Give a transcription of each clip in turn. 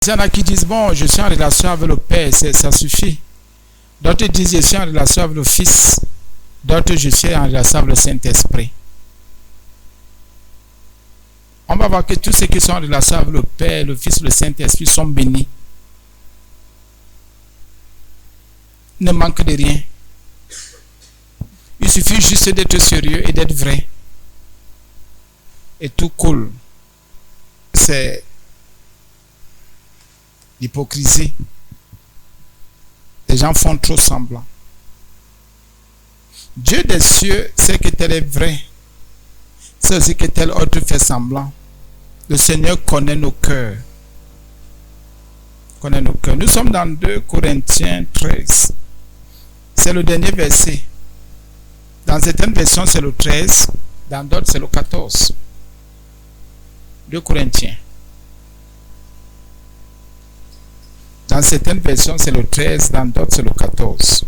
Il y en a qui disent, bon, je suis en relation avec le Père, ça suffit. D'autres disent, je suis en relation avec le Fils. D'autres, je suis en relation avec le Saint-Esprit. On va voir que tous ceux qui sont en relation avec le Père, le Fils, le Saint-Esprit sont bénis. Ne manquent de rien. Il suffit juste d'être sérieux et d'être vrai. Et tout coule. C'est l'hypocrisie. Les gens font trop semblant. Dieu des cieux sait que tel est vrai. C'est aussi que tel autre fait semblant. Le Seigneur connaît nos cœurs. Connaît nos cœurs. Nous sommes dans 2 Corinthiens 13. C'est le dernier verset. Dans certaines versions, c'est le 13. Dans d'autres, c'est le 14. 2 Corinthiens. Dans certaines versions, c'est le 13. Dans d'autres, c'est le 14.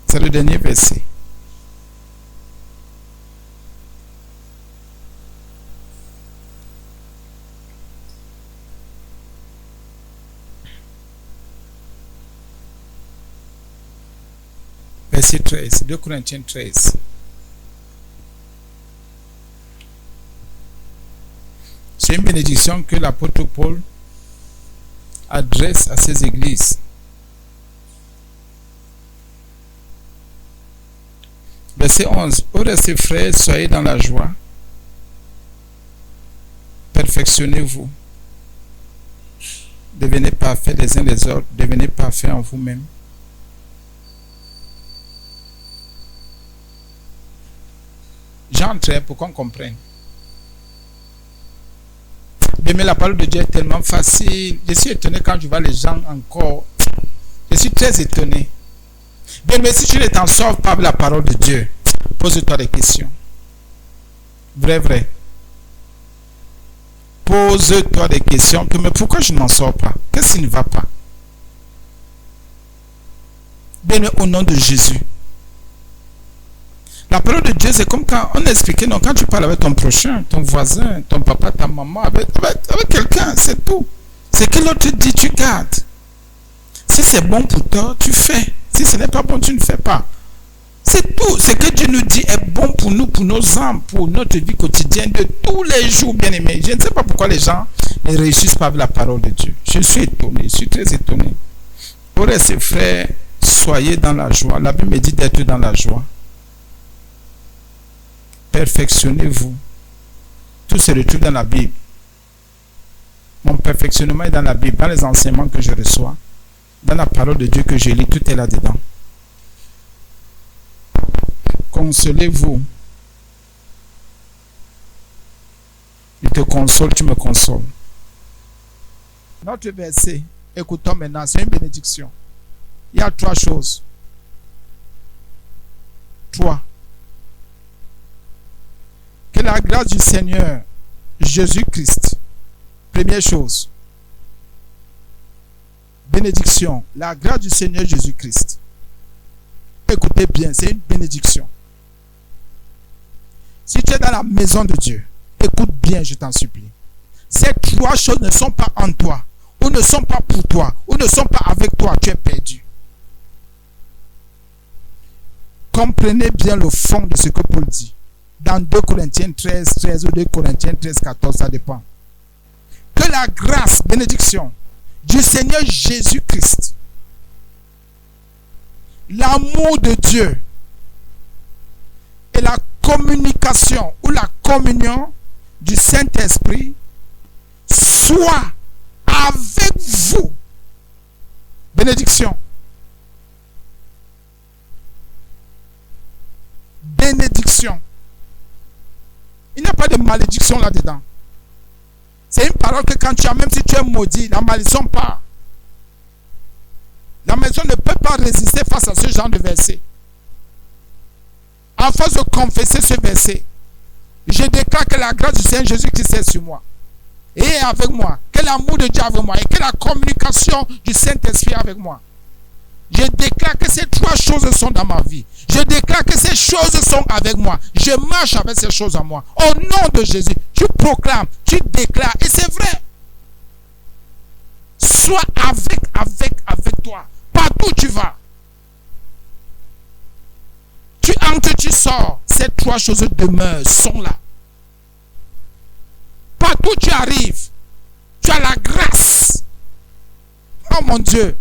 C'est le dernier verset. Verset 13, 2 Corinthiens 13. C'est une bénédiction que l'apôtre Paul adresse à ces églises. Verset 11. Au reste, frères, soyez dans la joie. Perfectionnez-vous. Devenez parfaits les uns les autres. Devenez parfaits en vous-même. J'entre pour qu'on comprenne. Mais la parole de Dieu est tellement facile. Je suis étonné quand je vois les gens encore. Je suis très étonné. Bien, mais si tu ne t'en sors pas avec la parole de Dieu, pose-toi des questions. Vrai, vrai. Pose-toi des questions. Mais pourquoi je n'en sors pas? Qu'est-ce qui ne va pas? Bien, au nom de Jésus. La parole de Dieu, c'est comme quand on expliquait, non, quand tu parles avec ton prochain, ton voisin, ton papa, ta maman, avec quelqu'un, c'est tout. C'est que l'autre dit, tu gardes. Si c'est bon pour toi, tu fais. Si ce n'est pas bon, tu ne fais pas. C'est tout. Ce que Dieu nous dit est bon pour nous, pour nos âmes, pour notre vie quotidienne de tous les jours, bien aimés. Je ne sais pas pourquoi les gens ne réussissent pas avec la parole de Dieu. Je suis étonné, je suis très étonné. Pour ses frères, soyez dans la joie. La Bible me dit d'être dans la joie. Perfectionnez-vous. Tout se retrouve dans la Bible. Mon perfectionnement est dans la Bible, dans les enseignements que je reçois, dans la parole de Dieu que je lis, tout est là-dedans. Consolez-vous. Il te console, tu me consoles. Notre verset, écoutons maintenant, c'est une bénédiction. Il y a 3 choses. 3. Que la grâce du Seigneur Jésus-Christ, première chose, bénédiction, la grâce du Seigneur Jésus-Christ. Écoutez bien, c'est une bénédiction. Si tu es dans la maison de Dieu, écoute bien, je t'en supplie. Ces 3 choses ne sont pas en toi, ou ne sont pas pour toi, ou ne sont pas avec toi, tu es perdu. Comprenez bien le fond de ce que Paul dit. Dans 2 Corinthiens 13, 13 ou 2 Corinthiens 13, 14, ça dépend. Que la grâce, bénédiction du Seigneur Jésus-Christ, l'amour de Dieu et la communication ou la communion du Saint-Esprit soit avec vous. Bénédiction. Bénédiction. Il n'y a pas de malédiction là-dedans. C'est une parole que quand tu as, même si tu es maudit, la malédiction part. La malédiction ne peut pas résister face à ce genre de verset. En face de confesser ce verset, je déclare que la grâce du Seigneur Jésus-Christ est sur moi. Et est avec moi. Que l'amour de Dieu est avec moi. Et que la communication du Saint-Esprit est avec moi. Je déclare que ces 3 choses sont dans ma vie. Je déclare que ces choses sont avec moi. Je marche avec ces choses en moi. Au nom de Jésus, tu proclames, tu déclares. Et c'est vrai. Sois avec toi. Partout où tu vas. Tu entres, tu sors. Ces trois choses demeurent, sont là. Partout où tu arrives, tu as la grâce. Oh mon Dieu.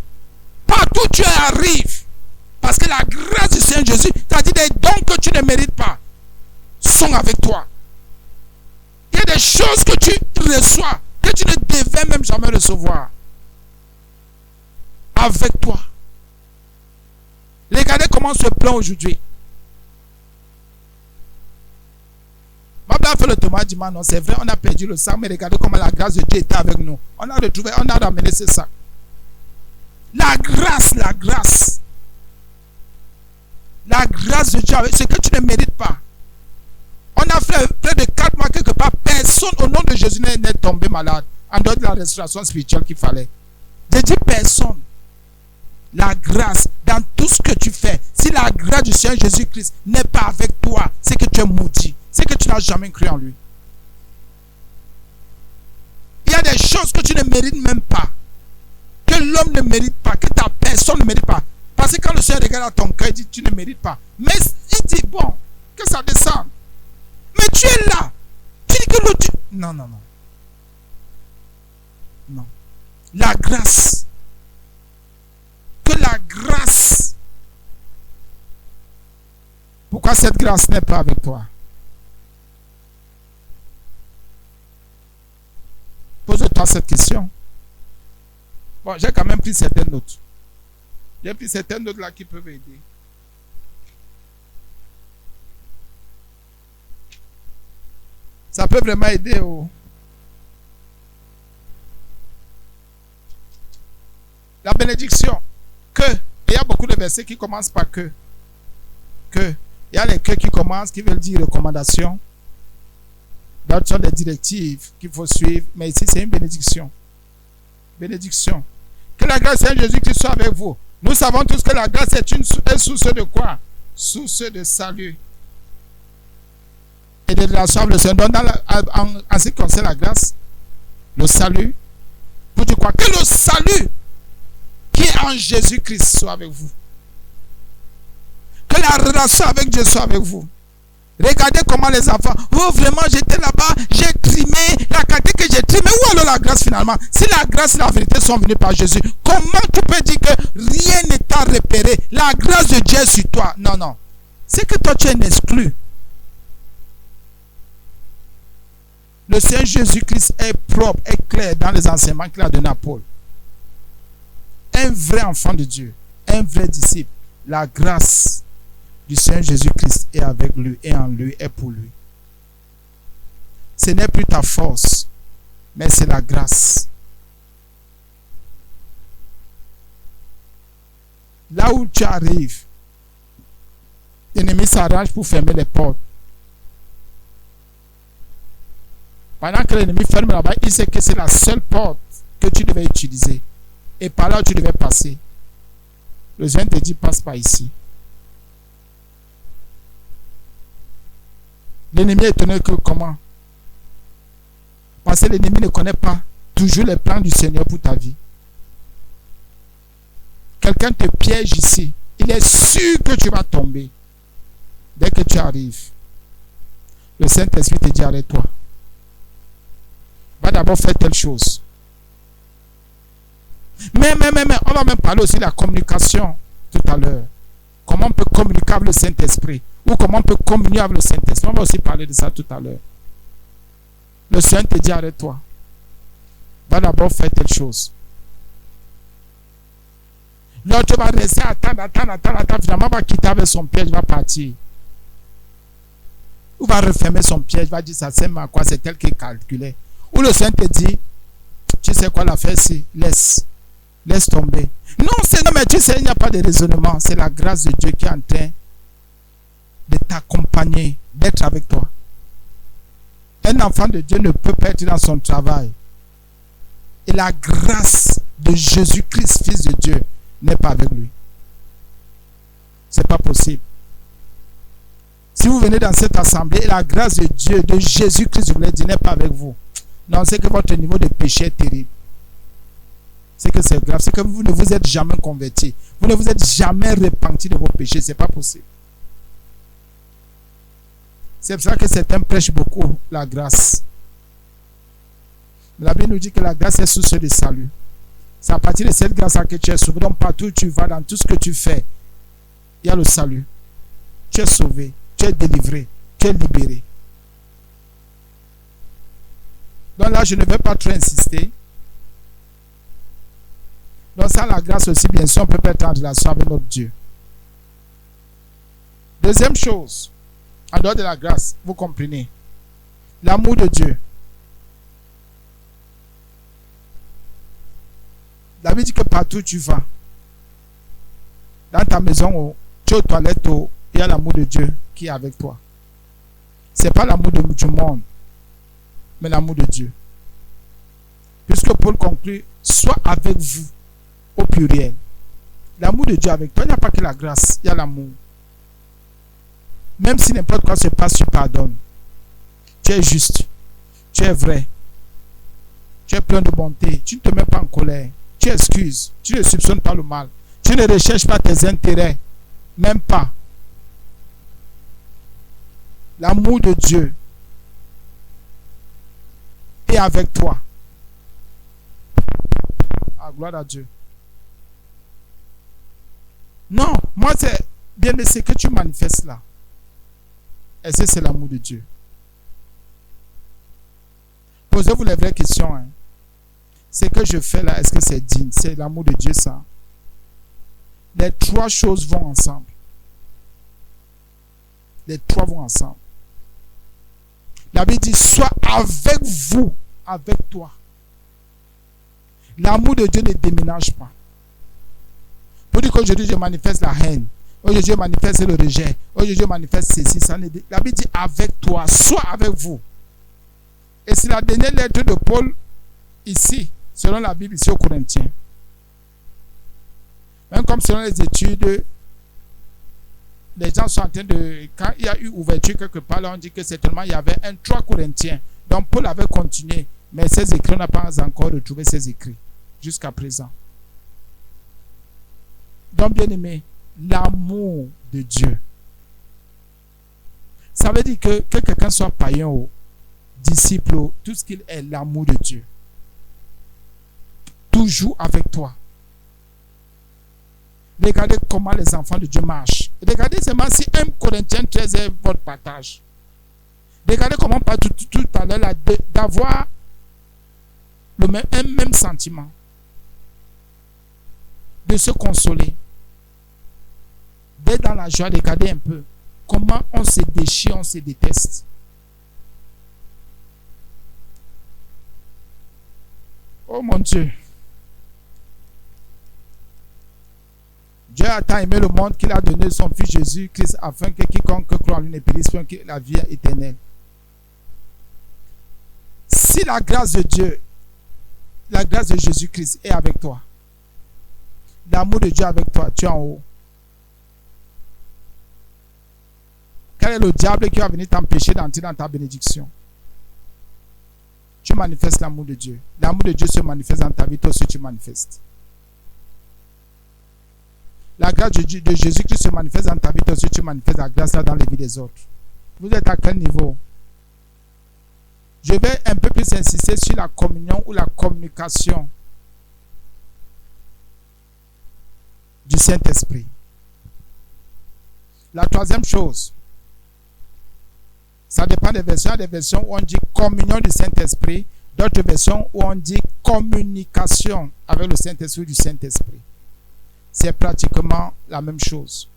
Partout où tu arrives, parce que la grâce du Seigneur Jésus, c'est-à-dire des dons que tu ne mérites pas, sont avec toi. Il y a des choses que tu reçois, que tu ne devais même jamais recevoir. Avec toi. Regardez comment on se plaint aujourd'hui. Mabla a fait le témoignage, dit non, c'est vrai, on a perdu le sac, mais regardez comment la grâce de Dieu était avec nous. On a retrouvé, on a ramené ce sac. La grâce. La grâce de Dieu, ce que tu ne mérites pas. On a fait près de 4 mois quelque part. Personne au nom de Jésus n'est tombé malade. En dehors de la restauration spirituelle qu'il fallait. Je dis personne. La grâce dans tout ce que tu fais. Si la grâce du Seigneur Jésus-Christ n'est pas avec toi, c'est que tu es maudit. C'est que tu n'as jamais cru en lui. Il y a des choses que tu ne mérites même pas. Que l'homme ne mérite pas. Que ta personne ne mérite pas. Parce que quand le Seigneur regarde à ton cœur, il dit tu ne mérites pas. Mais il dit bon, que ça descende. Mais tu es là. Tu dis que l'autre... Non. Non. La grâce. Que la grâce. Pourquoi cette grâce n'est pas avec toi? Pose-toi cette question. Bon, j'ai quand même pris certaines notes. J'ai pris certaines notes là qui peuvent aider. Ça peut vraiment aider au... La bénédiction. Que. Il y a beaucoup de versets qui commencent par que. Que. Il y a les que qui commencent, qui veulent dire recommandation. D'autres sont des directives qu'il faut suivre. Mais ici, c'est une bénédiction. Bénédiction. Que la grâce de Jésus-Christ soit avec vous. Nous savons tous que la grâce est une source de quoi? Source de salut. Et de relation avec le Seigneur. En ce qui concerne la grâce, le salut, vous dites quoi? Que le salut qui est en Jésus-Christ soit avec vous. Que la relation avec Dieu soit avec vous. Regardez comment les enfants, oh vraiment j'étais là-bas, j'ai trimé, la quantité que j'ai trimé, où alors la grâce finalement? Si la grâce et la vérité sont venues par Jésus, comment tu peux dire que rien n'est t'a repéré? La grâce de Dieu est sur toi. Non. C'est que toi tu es un exclu. Le Seigneur Jésus-Christ est propre, est clair dans les enseignements qu'il a donné à Paul. Un vrai enfant de Dieu, un vrai disciple, la grâce du Seigneur Jésus-Christ est avec lui, et en lui, et pour lui. Ce n'est plus ta force, mais c'est la grâce. Là où tu arrives, l'ennemi s'arrange pour fermer les portes. Pendant que l'ennemi ferme là-bas, il sait que c'est la seule porte que tu devais utiliser. Et par là où tu devais passer. Le Seigneur te dit, passe par ici. L'ennemi est étonné que comment? Parce que l'ennemi ne connaît pas toujours les plans du Seigneur pour ta vie. Quelqu'un te piège ici. Il est sûr que tu vas tomber. Dès que tu arrives, le Saint-Esprit te dit arrête-toi. Va d'abord faire telle chose. Mais, on va même parler aussi de la communication tout à l'heure. Comment on peut communiquer avec le Saint-Esprit. Ou comment on peut communier avec le Saint-Esprit. On va aussi parler de ça tout à l'heure. Le Seigneur te dit arrête-toi. Va d'abord faire telle chose. L'autre va rester, attendre. Finalement, va quitter avec son piège, va partir. Ou va refermer son piège, va dire ça sert à quoi, c'est tel qui calculait. Ou le Seigneur te dit, tu sais quoi l'affaire ici, laisse tomber. Non, mais tu sais, il n'y a pas de raisonnement. C'est la grâce de Dieu qui est en train de t'accompagner, d'être avec toi. Un enfant de Dieu ne peut pas être dans son travail. Et la grâce de Jésus-Christ, Fils de Dieu, n'est pas avec lui. C'est pas possible. Si vous venez dans cette assemblée et la grâce de Dieu, de Jésus-Christ, je vous l'ai dit, n'est pas avec vous. Non, c'est que votre niveau de péché est terrible. C'est que c'est grave. C'est que vous ne vous êtes jamais converti. Vous ne vous êtes jamais repenti de vos péchés. Ce n'est pas possible. C'est pour ça que certains prêchent beaucoup la grâce. La Bible nous dit que la grâce est source de salut. C'est à partir de cette grâce que tu es sauvé. Donc partout où tu vas, dans tout ce que tu fais, il y a le salut. Tu es sauvé, tu es délivré, tu es libéré. Donc là, je ne vais pas trop insister. Donc sans la grâce aussi, bien sûr, on peut pas être en relation avec notre Dieu. Deuxième chose, en dehors de la grâce, vous comprenez, l'amour de Dieu. La Bible dit que partout où tu vas, dans ta maison, tu es aux toilettes, il y a l'amour de Dieu qui est avec toi. Ce n'est pas l'amour du monde, mais l'amour de Dieu. Puisque Paul conclut, soit avec vous, au pluriel. L'amour de Dieu avec toi, il n'y a pas que la grâce, il y a l'amour. Même si n'importe quoi se passe, tu pardonnes. Tu es juste, tu es vrai, tu es plein de bonté, tu ne te mets pas en colère, tu excuses, tu ne soupçonnes pas le mal, tu ne recherches pas tes intérêts, même pas. L'amour de Dieu est avec toi. Ah, gloire à Dieu. Non, moi c'est bien ce que tu manifestes là. Et c'est l'amour de Dieu. Posez-vous les vraies questions. Hein. Ce que je fais là, est-ce que c'est digne? C'est l'amour de Dieu ça. Les trois choses vont ensemble. Les trois vont ensemble. La Bible dit, sois avec vous, avec toi. L'amour de Dieu ne déménage pas. Pour dire qu'aujourd'hui je manifeste la haine, aujourd'hui je manifeste le rejet, aujourd'hui je manifeste ceci, ça ne... La Bible dit avec toi, sois avec vous. Et c'est la dernière lettre de Paul ici, selon la Bible ici aux Corinthiens. Même comme selon les études, les gens sont en train de... Quand il y a eu ouverture quelque part, là on dit que certainement il y avait un 3 Corinthiens. Donc Paul avait continué, mais ses écrits, on n'a pas encore retrouvé ses écrits jusqu'à présent. Donc, bien aimé, l'amour de Dieu. Ça veut dire que quelqu'un soit païen ou disciple, tout ce qu'il est, l'amour de Dieu. Toujours avec toi. Regardez comment les enfants de Dieu marchent. Regardez seulement si 1 Corinthiens 13 est votre partage. Regardez comment tout à l'heure d'avoir un même sentiment. De se consoler. D'être dans la joie, regardez un peu comment on se déchire, on se déteste. Oh mon Dieu. Dieu a tant aimé le monde qu'il a donné son Fils Jésus-Christ afin que quiconque croit en lui ne périsse point, que la vie éternelle. Si la grâce de Dieu, la grâce de Jésus-Christ est avec toi, l'amour de Dieu avec toi, tu es en haut. Quel est le diable qui va venir t'empêcher d'entrer dans ta bénédiction? Tu manifestes l'amour de Dieu. L'amour de Dieu se manifeste dans ta vie, toi aussi tu manifestes. La grâce de Jésus-Christ se manifeste dans ta vie, toi aussi tu manifestes la grâce là dans les vies des autres. Vous êtes à quel niveau? Je vais un peu plus insister sur la communion ou la communication du Saint-Esprit. La troisième chose, ça dépend des versions. Il y a des versions où on dit communion du Saint-Esprit, d'autres versions où on dit communication avec le Saint-Esprit du Saint-Esprit. C'est pratiquement la même chose.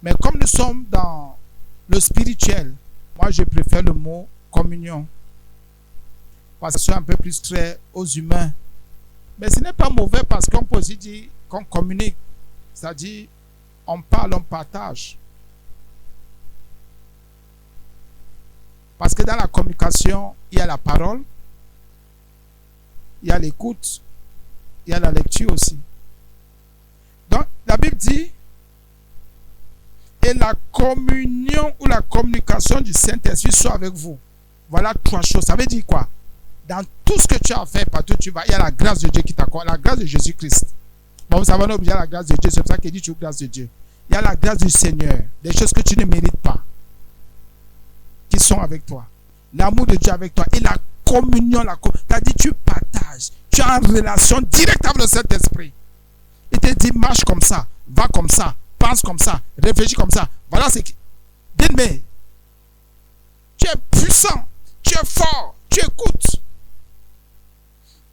Mais comme nous sommes dans le spirituel, moi je préfère le mot communion. Parce que c'est un peu plus trait aux humains. Mais ce n'est pas mauvais parce qu'on peut aussi dire qu'on communique. C'est-à-dire, on parle, on partage. Parce que dans la communication, il y a la parole, il y a l'écoute, il y a la lecture aussi. Donc, la Bible dit, et la communion ou la communication du Saint-Esprit soit avec vous. Voilà 3 choses. Ça veut dire quoi? Dans tout ce que tu as fait, partout tu vas, il y a la grâce de Dieu qui t'accorde, la grâce de Jésus-Christ. Bon, vous savez, on est obligé à la grâce de Dieu. C'est pour ça qu'il dit tu as la grâce de Dieu. Il y a la grâce du Seigneur, des choses que tu ne mérites pas, qui sont avec toi. L'amour de Dieu avec toi et la communion, c'est-à-dire tu partages, tu as une relation directe avec le Saint-Esprit. Il te dit marche comme ça, va comme ça, pense comme ça, réfléchis comme ça. Voilà ce qui... Dis-moi, tu es puissant, tu es fort, tu écoutes.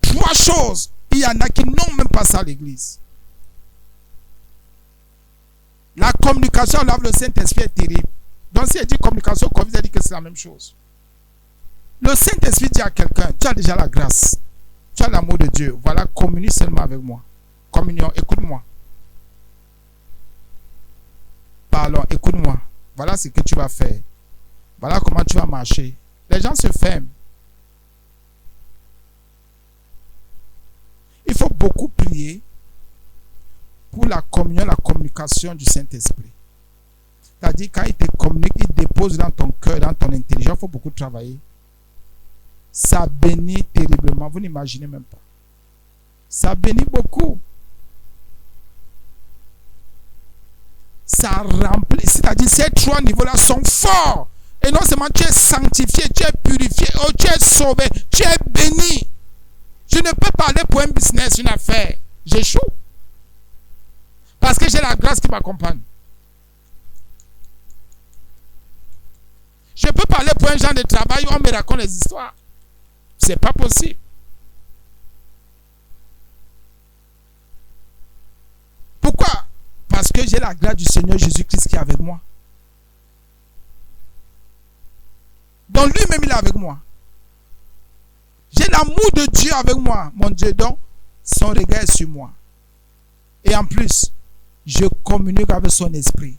3 choses, il y en a qui n'ont même pas ça à l'église. La communication avec le Saint-Esprit est terrible. Donc si elle dit communication, comme vous avez dit que c'est la même chose. Le Saint-Esprit dit à quelqu'un, tu as déjà la grâce, tu as l'amour de Dieu, voilà, communie seulement avec moi. Communion, écoute-moi. Parlons, écoute-moi. Voilà ce que tu vas faire. Voilà comment tu vas marcher. Les gens se ferment. Il faut beaucoup prier pour la communion, la communication du Saint-Esprit. C'est-à-dire, quand il te communique, il dépose dans ton cœur, dans ton intelligence, il faut beaucoup travailler. Ça bénit terriblement. Vous n'imaginez même pas. Ça bénit beaucoup. Ça remplit. C'est-à-dire, ces 3 niveaux-là sont forts. Et non seulement tu es sanctifié, tu es purifié, oh, tu es sauvé, tu es béni. Je ne peux pas aller pour un business, une affaire. J'échoue. Parce que j'ai la grâce qui m'accompagne. Je ne peux pas aller pour un genre de travail où on me raconte les histoires. C'est pas possible. Pourquoi? Parce que j'ai la grâce du Seigneur Jésus-Christ qui est avec moi. Donc lui-même, il est avec moi. J'ai l'amour de Dieu avec moi, mon Dieu. Donc, son regard est sur moi. Et en plus, je communique avec son esprit.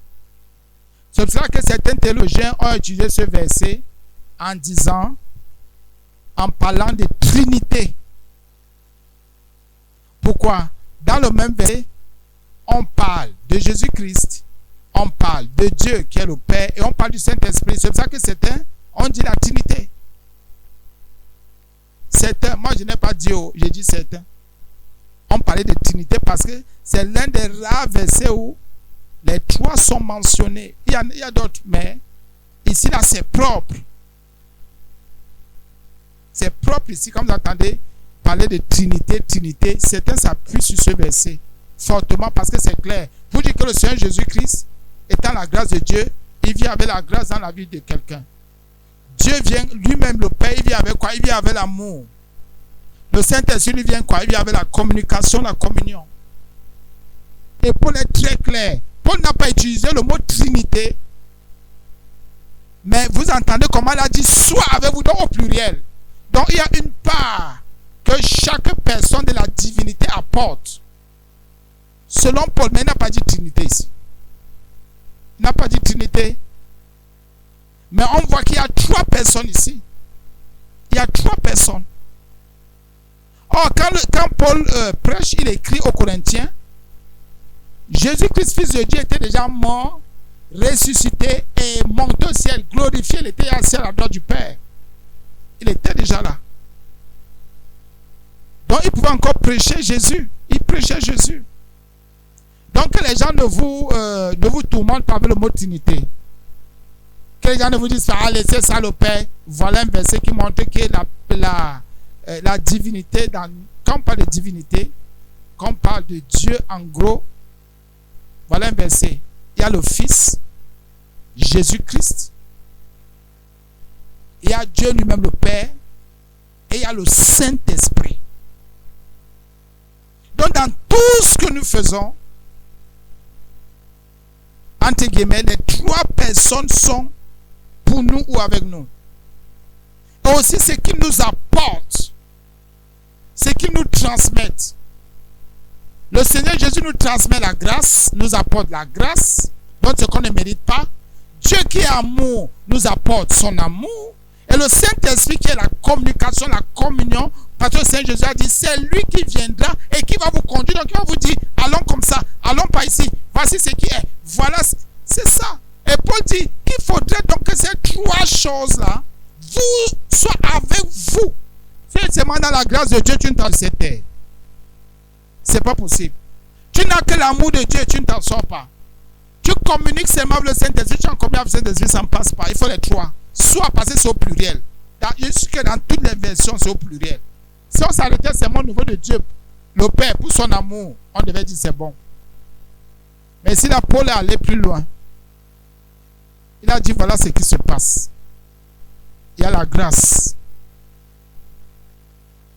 C'est pour ça que certains théologiens ont utilisé ce verset en disant, en parlant de Trinité. Pourquoi? Dans le même verset, on parle de Jésus-Christ, on parle de Dieu qui est le Père et on parle du Saint-Esprit. C'est pour ça que certains ont dit la Trinité. Certains, moi je n'ai pas dit, j'ai dit certains. On parlait de Trinité parce que c'est l'un des rares versets où les 3 sont mentionnés. Il y a d'autres, mais ici là c'est propre. C'est propre ici, comme vous entendez parler de Trinité. Certains s'appuient sur ce verset fortement parce que c'est clair. Pour dire que le Seigneur Jésus-Christ, étant la grâce de Dieu, il vient avec la grâce dans la vie de quelqu'un. Dieu vient lui-même, le Père, il vient avec quoi? Il vient avec l'amour. Le Saint-Esprit, il vient quoi? Il vient avec la communication, la communion. Et Paul est très clair. Paul n'a pas utilisé le mot Trinité. Mais vous entendez comment il a dit soit avec vous, donc au pluriel. Donc il y a une part que chaque personne de la divinité apporte. Selon Paul, mais il n'a pas dit Trinité ici. Il n'a pas dit Trinité. Mais on voit qu'il y a 3 personnes ici. Il y a 3 personnes. Or, quand Paul prêche, il écrit aux Corinthiens, Jésus-Christ, fils de Dieu, était déjà mort, ressuscité et monté au ciel, glorifié. Il était assis à la droite du Père. Il était déjà là. Donc, il pouvait encore prêcher Jésus. Il prêchait Jésus. Donc, que les gens ne vous tourmentent pas avec le mot Trinité. Que les gens ne vous disent pas, laissez ça le Père. Voilà un verset qui montre que la divinité, quand on parle de divinité, quand on parle de Dieu en gros, voilà un verset. Il y a le Fils, Jésus-Christ. Il y a Dieu lui-même le Père. Et il y a le Saint-Esprit. Donc dans tout ce que nous faisons, entre guillemets, les 3 personnes sont pour nous ou avec nous. Et aussi ce qu'ils nous apportent, ce qu'ils nous transmettent. Le Seigneur Jésus nous transmet la grâce, nous apporte la grâce, donc ce qu'on ne mérite pas. Dieu qui est amour nous apporte son amour. Et le Saint-Esprit qui est la communication, la communion, parce que le Seigneur Jésus a dit, c'est lui qui viendra et qui va vous conduire. Donc il va vous dire, allons comme ça, allons pas ici, voici ce qui est. Voilà, c'est ça. Paul dit qu'il faudrait donc que ces trois choses-là soient avec vous. Si seulement dans la grâce de Dieu, tu ne t'en sais pas. C'est pas possible. Tu n'as que l'amour de Dieu, tu ne t'en sors pas. Tu communiques seulement avec le Saint-Esprit, tu en communiques avec le Saint-Esprit, ça ne passe pas. Il faut les trois. Soit parce que c'est au pluriel. Jusque dans toutes les versions, c'est au pluriel. Si on s'arrêtait seulement au niveau de Dieu, le Père, pour son amour, on devait dire c'est bon. Mais si la Paul est allé plus loin, il a dit voilà ce qui se passe. Il y a la grâce.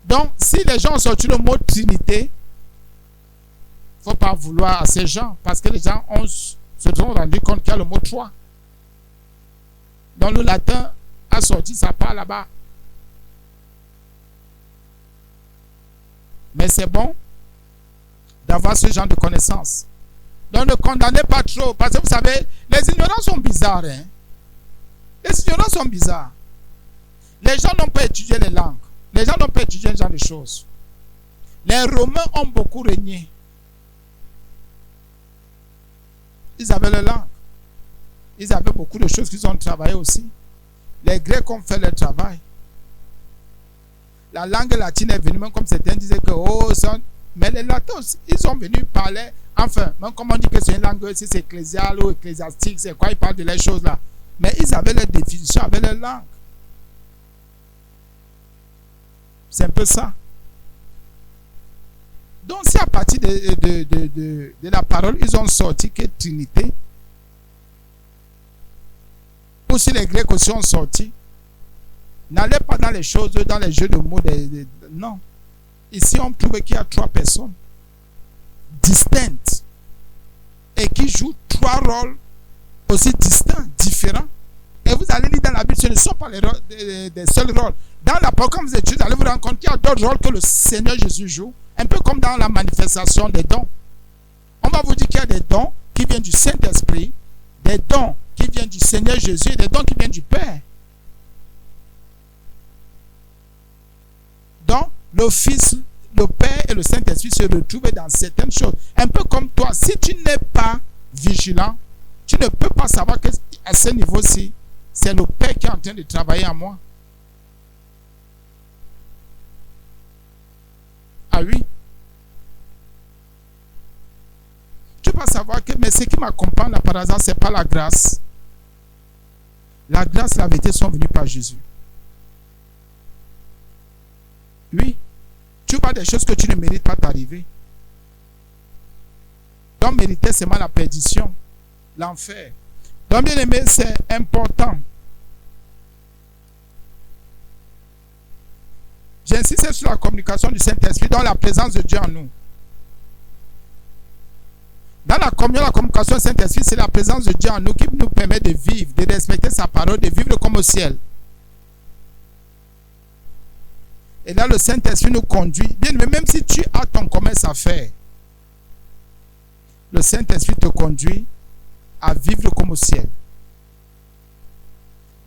Donc, si les gens ont sorti le mot Trinité, il ne faut pas vouloir à ces gens, parce que les gens se sont rendus compte qu'il y a le mot trois. Dans le latin, a sorti sa part là-bas. Mais c'est bon d'avoir ce genre de connaissances. Donc ne condamnez pas trop, parce que vous savez, les ignorants sont bizarres. Hein? Les ignorants sont bizarres. Les gens n'ont pas étudié les langues. Les gens n'ont pas étudié ce genre de choses. Les Romains ont beaucoup régné. Ils avaient leur langue. Ils avaient beaucoup de choses qu'ils ont travaillé aussi. Les Grecs ont fait leur travail. La langue latine est venue, même comme certains disaient que, mais les latins, ils sont venus parler, enfin, même comme on dit que c'est une langue, si c'est ecclésiale ou ecclésiastique, c'est quoi, ils parlent de les choses là. Mais ils avaient leur définition, avec leur langue. C'est un peu ça. Donc, si à partir de la parole, ils ont sorti que Trinité, ou si les Grecs aussi ont sorti, n'allez pas dans les choses, dans les jeux de mots. Non. Ici, on trouve qu'il y a trois personnes distinctes et qui jouent trois rôles aussi distincts, différents. Et vous allez lire dans la Bible, ce ne sont pas les rôles, des seuls rôles. Dans la parole, quand vous étudiez, vous allez vous rendre compte qu'il y a d'autres rôles que le Seigneur Jésus joue. Un peu comme dans la manifestation des dons. On va vous dire qu'il y a des dons qui viennent du Saint-Esprit, des dons qui viennent du Seigneur Jésus et des dons qui viennent du Père. Donc, le Fils, le Père et le Saint-Esprit se retrouvent dans certaines choses. Un peu comme toi, si tu n'es pas vigilant, tu ne peux pas savoir qu'à ce niveau-ci, c'est le Père qui est en train de travailler en moi. Ah oui. Tu vas savoir que, mais ce qui m'accompagne là par hasard, ce n'est pas la grâce. La grâce et la vérité sont venues par Jésus. Oui. Tu vois des choses que tu ne mérites pas t'arriver. Donc mériter seulement la perdition, l'enfer. Donc bien aimé, c'est important. J'insiste sur la communication du Saint-Esprit, dans la présence de Dieu en nous. Dans la communion, la communication du Saint-Esprit, c'est la présence de Dieu en nous qui nous permet de vivre, de respecter sa parole, de vivre comme au ciel. Et là, le Saint-Esprit nous conduit. Bien, mais même si tu as ton commerce à faire, le Saint-Esprit te conduit à vivre comme au ciel.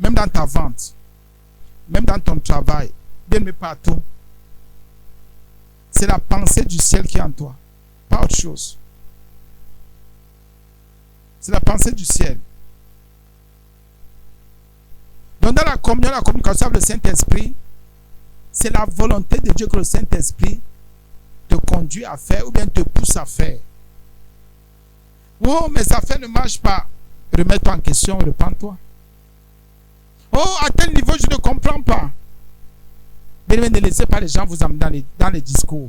Même dans ta vente, même dans ton travail, bien, mais partout. C'est la pensée du ciel qui est en toi, pas autre chose. C'est la pensée du ciel. Donc dans la communion, la communication avec le Saint-Esprit, c'est la volonté de Dieu que le Saint-Esprit te conduit à faire ou bien te pousse à faire. Oh, mes affaires ne marchent pas. Remets-toi en question, repens-toi. Oh, à tel niveau, je ne comprends pas. Mais ne laissez pas les gens vous amener dans les discours.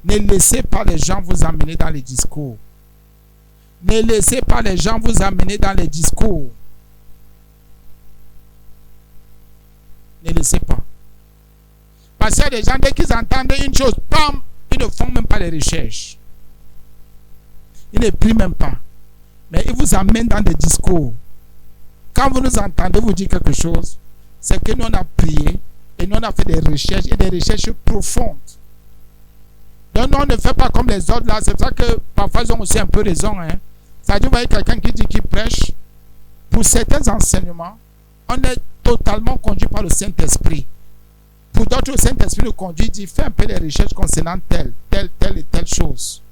Ne laissez pas les gens vous amener dans les discours. Ne laissez pas les gens vous amener dans les discours. Ne laissez pas. Parce qu'il y a des gens, dès qu'ils entendent une chose, bam, ils ne font même pas les recherches. Ils ne prient même pas. Mais ils vous amènent dans des discours. Quand vous nous entendez vous dire quelque chose, c'est que nous on a prié et nous on a fait des recherches et des recherches profondes. Donc nous on ne fait pas comme les autres là. C'est pour ça que parfois ils ont aussi un peu raison. Hein. C'est-à-dire, vous voyez quelqu'un qui dit qu'il prêche. Pour certains enseignements, on est totalement conduit par le Saint-Esprit. Pour d'autres, le Saint-Esprit nous conduit, dit fais un peu des recherches concernant telle et telle chose.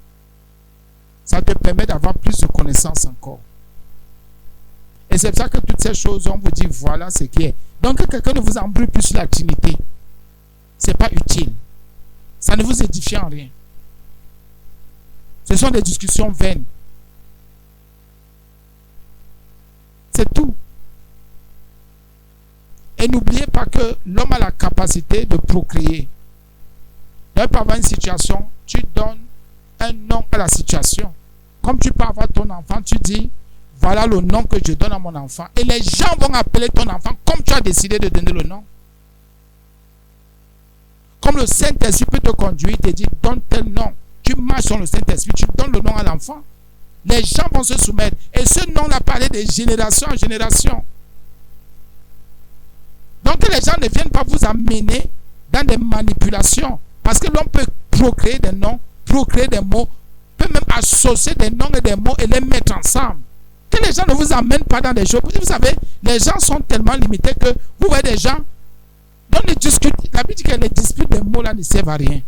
Ça te permet d'avoir plus de connaissances encore. Et c'est pour ça que toutes ces choses, on vous dit, voilà ce qui est. Donc, que quelqu'un ne vous embrouille plus sur la Trinité, ce n'est pas utile. Ça ne vous édifie en rien. Ce sont des discussions vaines. C'est tout. Et n'oubliez pas que l'homme a la capacité de procréer. Donc, par une situation, tu donnes un nom à la situation. Comme tu peux avoir ton enfant, tu dis, voilà le nom que je donne à mon enfant. Et les gens vont appeler ton enfant comme tu as décidé de donner le nom. Comme le Saint-Esprit peut te conduire, te dit, donne tel nom. Tu marches sur le Saint-Esprit, tu donnes le nom à l'enfant. Les gens vont se soumettre. Et ce nom-là parlait de génération en génération. Donc les gens ne viennent pas vous amener dans des manipulations. Parce que l'on peut procréer des noms, procréer des mots, peut même associer des noms et des mots et les mettre ensemble. Que les gens ne vous amènent pas dans des choses. Vous savez, les gens sont tellement limités que vous voyez des gens dont les discutes, la Bible dit que les disputes des mots là ne servent à rien.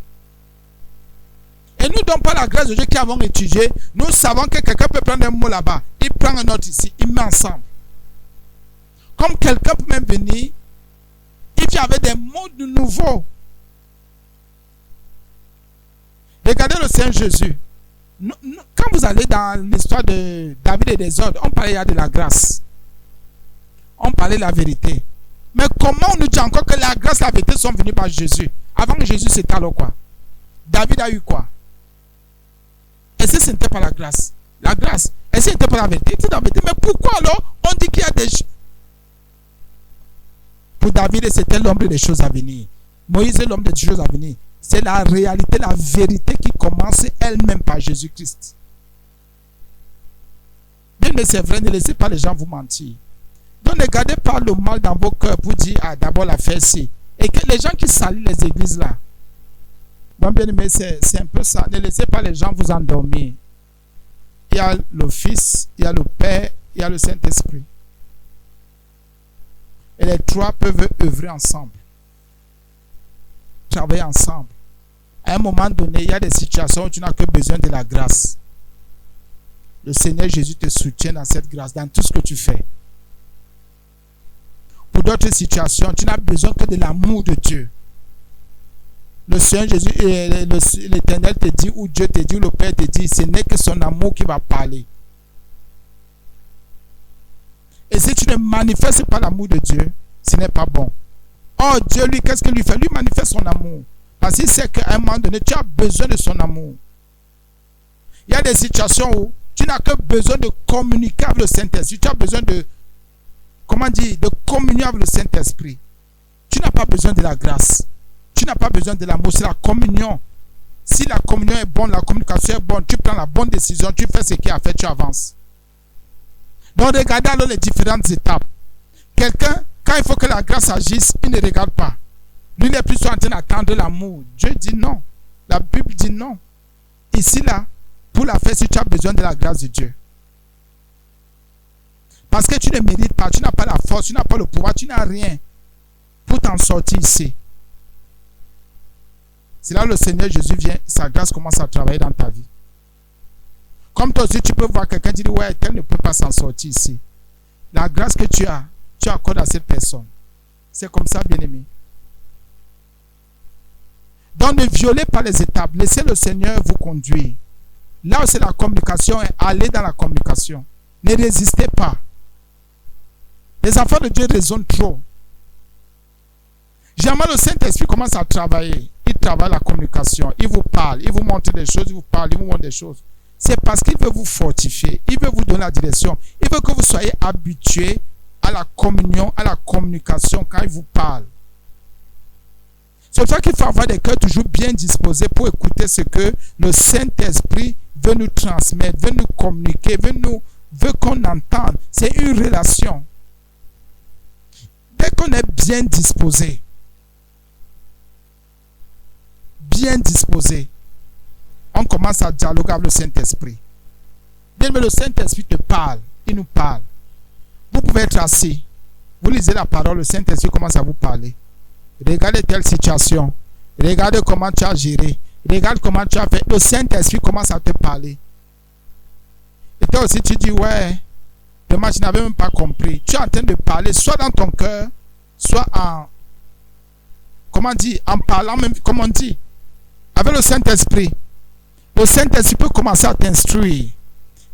Et nous, donc, par la grâce de Dieu qui avons étudié, nous savons que quelqu'un peut prendre un mot là-bas, il prend un autre ici, il met ensemble. Comme quelqu'un peut même venir, il vient avec des mots de nouveau. Regardez le Seigneur Jésus. Quand vous allez dans l'histoire de David et des autres, on parlait de la grâce. On parlait de la vérité. Mais comment on nous dit encore que la grâce et la vérité sont venues par Jésus? Avant que Jésus, c'était alors quoi? David a eu quoi? Est-ce que ce n'était pas la grâce? La grâce. Est-ce que ce n'était pas la vérité? C'était la vérité. Mais pourquoi alors on dit qu'il y a des... Pour David, c'était l'homme des choses à venir. Moïse est l'homme des choses à venir. C'est la réalité, la vérité qui commence elle-même par Jésus-Christ. Bien, mais c'est vrai, ne laissez pas les gens vous mentir. Donc ne gardez pas le mal dans vos cœurs pour dire, ah, d'abord la faire ci. Et que les gens qui salissent les églises là, bon, bien aimé, c'est un peu ça. Ne laissez pas les gens vous endormir. Il y a le Fils, il y a le Père, il y a le Saint-Esprit. Et les trois peuvent œuvrer ensemble. Travailler ensemble. À un moment donné, il y a des situations où tu n'as que besoin de la grâce. Le Seigneur Jésus te soutient dans cette grâce, dans tout ce que tu fais. Pour d'autres situations, tu n'as besoin que de l'amour de Dieu. Le Seigneur Jésus, l'Éternel te dit, ou Dieu te dit, ou le Père te dit, ce n'est que son amour qui va parler. Et si tu ne manifestes pas l'amour de Dieu, ce n'est pas bon. Oh, Dieu, lui, qu'est-ce qu'il lui fait? Lui manifeste son amour. Parce qu'il sait qu'à un moment donné, tu as besoin de son amour. Il y a des situations où tu n'as que besoin de communiquer avec le Saint-Esprit. Tu as besoin de, comment dire, de communier avec le Saint-Esprit. Tu n'as pas besoin de la grâce. Tu n'as pas besoin de l'amour. C'est la communion. Si la communion est bonne, la communication est bonne, tu prends la bonne décision, tu fais ce qu'il y a à faire, tu avances. Donc regardez alors les différentes étapes. Quelqu'un, quand il faut que la grâce agisse, il ne regarde pas. Lui, il est plus en train d'attendre l'amour. Dieu dit non. La Bible dit non. Ici, là, pour la faire, si tu as besoin de la grâce de Dieu. Parce que tu ne mérites pas, tu n'as pas la force, tu n'as pas le pouvoir, tu n'as rien pour t'en sortir ici. C'est là où le Seigneur Jésus vient, sa grâce commence à travailler dans ta vie. Comme toi aussi, tu peux voir quelqu'un dire, ouais, tel ne peut pas s'en sortir ici. La grâce que tu accordes à cette personne. C'est comme ça, bien-aimé. Donc, ne violez pas les étapes. Laissez le Seigneur vous conduire. Là où c'est la communication, allez dans la communication. Ne résistez pas. Les enfants de Dieu raisonnent trop. Jamais le Saint-Esprit commence à travailler. Il travaille la communication. Il vous parle. Il vous montre des choses. Il vous parle. Il vous montre des choses. C'est parce qu'il veut vous fortifier. Il veut vous donner la direction. Il veut que vous soyez habitués à la communion, à la communication quand il vous parle. C'est pour ça qu'il faut avoir des cœurs toujours bien disposés pour écouter ce que le Saint-Esprit veut nous transmettre, veut nous communiquer, veut qu'on entende. C'est une relation. Dès qu'on est bien disposé, on commence à dialoguer avec le Saint-Esprit. Dès que le Saint-Esprit te parle, il nous parle. Vous pouvez être assis, vous lisez la parole, le Saint-Esprit commence à vous parler. Regardez telle situation, regardez comment tu as géré, regarde comment tu as fait. Le Saint-Esprit commence à te parler. Et toi aussi tu dis, ouais, Demain, tu n'avais même pas compris. Tu es en train de parler, soit dans ton cœur, soit en, comment dire, en parlant même, comme on dit, avec le Saint-Esprit. Le Saint-Esprit peut commencer à t'instruire.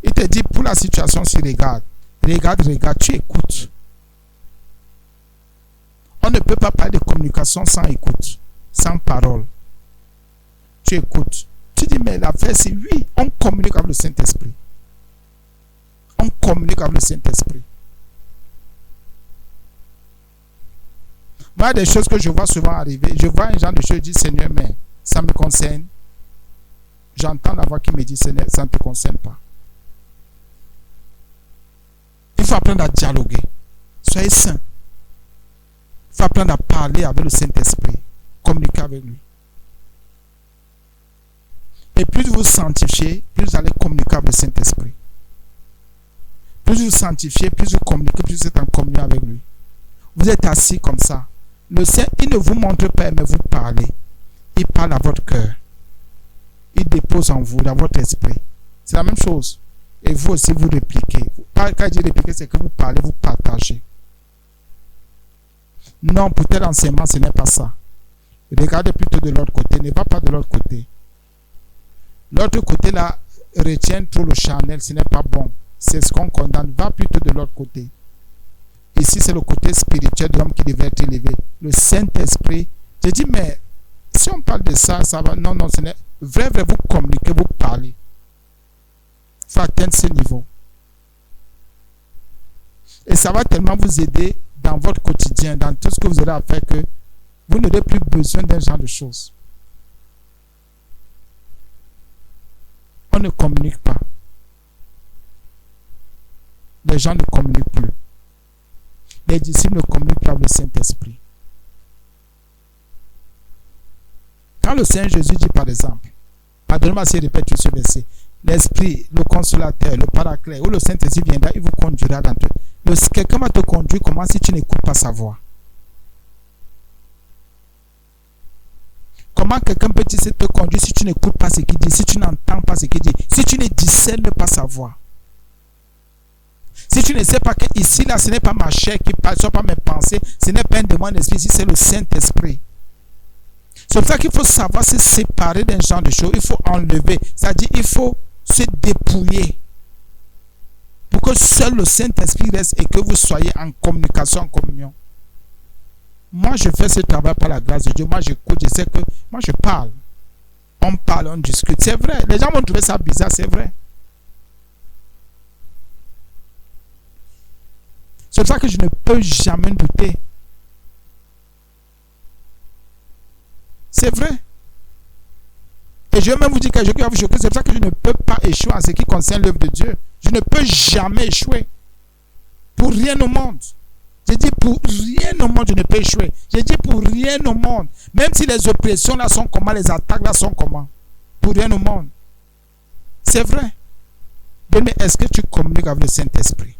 Il te dit, pour la situation, si regarde, tu écoutes. On ne peut pas parler de communication sans écoute, sans parole. Tu écoutes. Tu dis, mais l'affaire, c'est oui, on communique avec le Saint-Esprit. On communique avec le Saint-Esprit. Moi, il y a des choses que je vois souvent arriver. Je vois un genre de choses, je dis, Seigneur, mais ça me concerne. J'entends la voix qui me dit, Seigneur, ça ne te concerne pas. Il faut apprendre à dialoguer. Soyez saints. Il faut apprendre à parler avec le Saint-Esprit. Communiquer avec lui. Et plus vous sanctifiez, plus vous allez communiquer avec le Saint-Esprit. Plus vous sanctifiez, plus vous communiquez, plus vous êtes en communion avec lui. Vous êtes assis comme ça. Le Saint, il ne vous montre pas, mais vous parlez. Il parle à votre cœur. Il dépose en vous, dans votre esprit. C'est la même chose. Et vous aussi, vous répliquez. Quand je dis répliquer, c'est que vous parlez, vous partagez. Non, pour tel enseignement, ce n'est pas ça. Regardez plutôt de l'autre côté. Ne va pas de l'autre côté. L'autre côté, là, retient trop le charnel. Ce n'est pas bon. C'est ce qu'on condamne. Va plutôt de l'autre côté. Ici, c'est le côté spirituel de l'homme qui devait être élevé. Le Saint-Esprit. J'ai dit, mais si on parle de ça, ça va. Non, ce n'est vrai, vous communiquez, vous parlez. Il faut atteindre ce niveau. Et ça va tellement vous aider dans votre quotidien, dans tout ce que vous aurez à faire, que vous n'aurez plus besoin d'un genre de choses. On ne communique pas. Les gens ne communiquent plus. Les disciples ne communiquent pas avec le Saint-Esprit. Quand le Seigneur Jésus dit par exemple, pardonnez-moi si je répète ce verset, l'Esprit, le Consolateur, le Paraclet, ou le Saint-Esprit viendra, il vous conduira dans tout. Quelqu'un va te conduire comment si tu n'écoutes pas sa voix? Comment quelqu'un peut te conduire si tu n'écoutes pas ce qu'il dit, si tu n'entends pas ce qu'il dit, si tu ne discernes pas sa voix? Si tu ne sais pas que ici, là, ce n'est pas ma chair qui parle, ce ne sont pas mes pensées, ce n'est pas un démon d'esprit, ici, c'est le Saint-Esprit. C'est pour ça qu'il faut savoir se séparer d'un genre de choses. Il faut enlever. C'est-à-dire, il faut se dépouiller. Pour que seul le Saint-Esprit reste et que vous soyez en communication, en communion. Moi, je fais ce travail par la grâce de Dieu. Moi, j'écoute, je sais que moi, je parle. On parle, on discute. C'est vrai. Les gens vont trouver ça bizarre, c'est vrai. C'est pour ça que je ne peux jamais douter. C'est vrai. Et je vais même vous dire que c'est pour ça que je ne peux pas échouer en ce qui concerne l'œuvre de Dieu. Je ne peux jamais échouer. Pour rien au monde. J'ai dit pour rien au monde, je ne peux échouer. J'ai dit pour rien au monde. Même si les oppressions là sont comment, les attaques là sont comment. Pour rien au monde. C'est vrai. Mais est-ce que tu communiques avec le Saint-Esprit?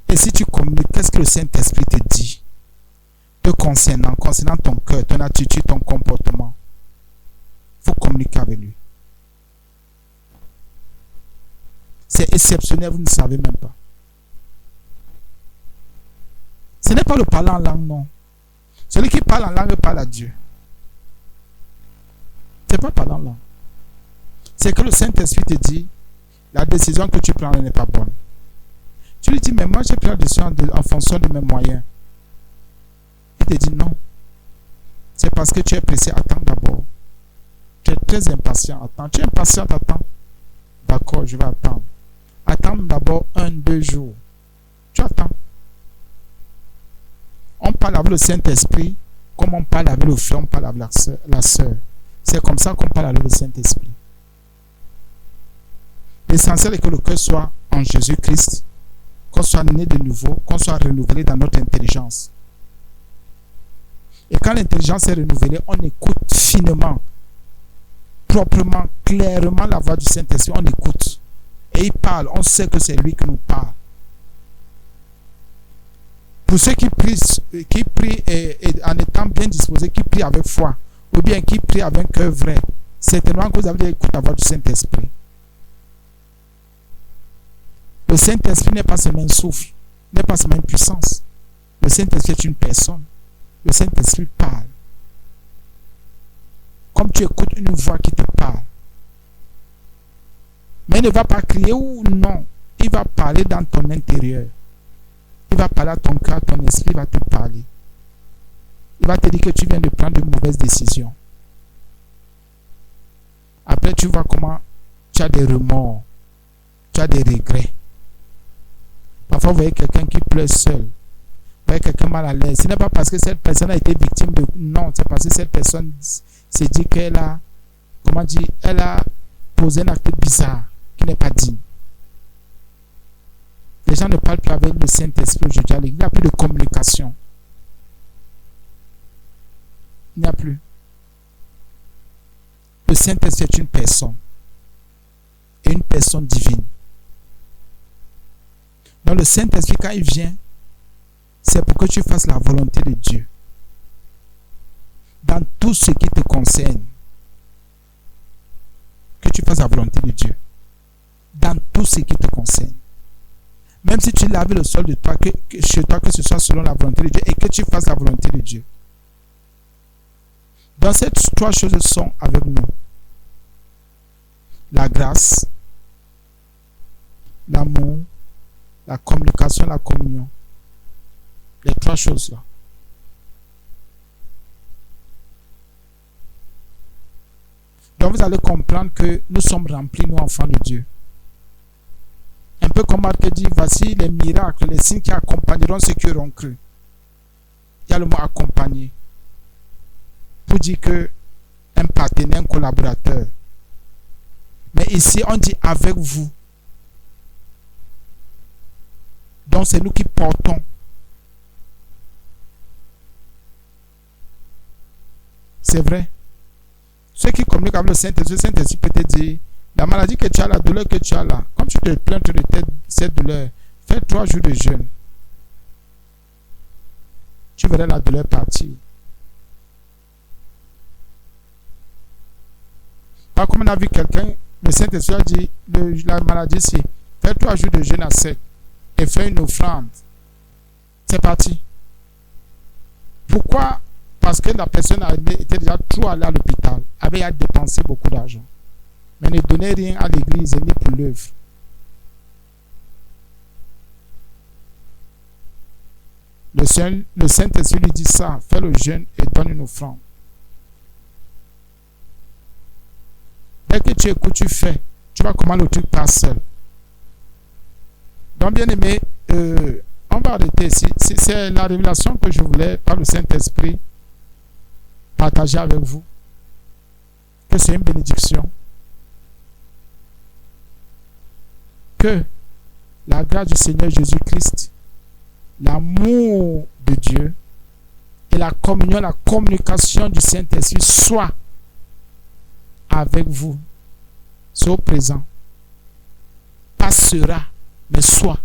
Et si tu communiques, qu'est-ce que le Saint-Esprit te dit? Concernant ton cœur, ton attitude, ton comportement. Il faut communiquer avec lui. C'est exceptionnel, vous ne savez même pas. Ce n'est pas le parler en langue, non. Celui qui parle en langue parle à Dieu. Ce n'est pas parler en langue. C'est que le Saint-Esprit te dit, la décision que tu prends n'est pas bonne. Tu lui dis, mais moi j'ai pris la décision en fonction de mes moyens. Il te dit non. C'est parce que tu es pressé. Attends d'abord. Tu es très impatient. Attends. Tu es impatient. Attends. D'accord, je vais attendre. Attends d'abord 1-2 jours. Tu attends. On parle avec le Saint-Esprit comme on parle avec le frère, on parle avec la sœur. C'est comme ça qu'on parle avec le Saint-Esprit. L'essentiel est que le cœur soit en Jésus-Christ, qu'on soit né de nouveau, qu'on soit renouvelé dans notre intelligence. Et quand l'intelligence est renouvelée, on écoute finement, proprement, clairement la voix du Saint-Esprit. On écoute. Et il parle. On sait que c'est lui qui nous parle. Pour ceux qui prient et en étant bien disposés, qui prient avec foi, ou bien qui prient avec un cœur vrai, certainement que vous avez écouté la voix du Saint-Esprit. Le Saint-Esprit n'est pas seulement un souffle, n'est pas seulement une puissance. Le Saint-Esprit est une personne. Le Saint-Esprit parle. Comme tu écoutes une voix qui te parle. Mais il ne va pas crier ou non. Il va parler dans ton intérieur. Il va parler à ton cœur, ton esprit va te parler. Il va te dire que tu viens de prendre une mauvaise décision. Après, tu vois comment tu as des remords. Tu as des regrets. Parfois, vous voyez quelqu'un qui pleure seul. Vous voyez quelqu'un mal à l'aise. Ce n'est pas parce que cette personne a été victime de... Non, c'est parce que cette personne s'est dit qu'elle a... Comment dire? Elle a posé un acte bizarre qui n'est pas digne. Les gens ne parlent plus avec le Saint-Esprit aujourd'hui. Il n'y a plus de communication. Il n'y a plus. Le Saint-Esprit est une personne. Et une personne divine. Donc le Saint-Esprit, quand il vient, c'est pour que tu fasses la volonté de Dieu. Dans tout ce qui te concerne. Que tu fasses la volonté de Dieu. Dans tout ce qui te concerne. Même si tu laves le sol de toi, chez toi, que ce soit selon la volonté de Dieu et que tu fasses la volonté de Dieu. Donc ces trois choses sont avec nous. La grâce, l'amour, la communication, la communion. Les trois choses-là. Donc vous allez comprendre que nous sommes remplis, nous enfants de Dieu. Un peu comme Marc dit, voici les miracles, les signes qui accompagneront ceux qui auront cru. Il y a le mot accompagner. Pour dire que un partenaire, un collaborateur. Mais ici, on dit avec vous. Donc c'est nous qui portons. C'est vrai. Ceux qui communiquent avec le Saint-Esprit peut te dire, la maladie que tu as, la douleur que tu as là, comme tu te plains de cette douleur, fais 3 jours de jeûne. Tu verras la douleur partir. Pas comme on a vu quelqu'un, le Saint-Esprit a dit, la maladie, c'est fais 3 jours de jeûne à sec et fais une offrande. C'est parti. Pourquoi? Parce que la personne était déjà trop allée à l'hôpital, avait à dépenser beaucoup d'argent. Mais ne donnait rien à l'église ni pour l'œuvre. Le Saint-Esprit lui dit ça, fais le jeûne et donne une offrande. Dès que tu écoutes, tu fais. Tu vois comment le truc passe seul. Donc, bien aimé, on va arrêter ici. C'est la révélation que je voulais, par le Saint-Esprit, partager avec vous. Que c'est une bénédiction. Que la grâce du Seigneur Jésus-Christ, l'amour de Dieu et la communion, la communication du Saint-Esprit soit avec vous, soit au présent, pas sera, mais soit.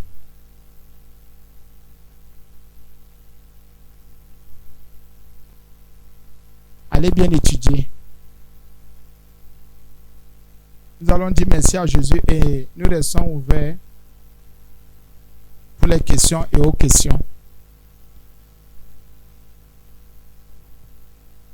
Allez bien étudier. Nous allons dire merci à Jésus et nous restons ouverts pour les questions et aux questions.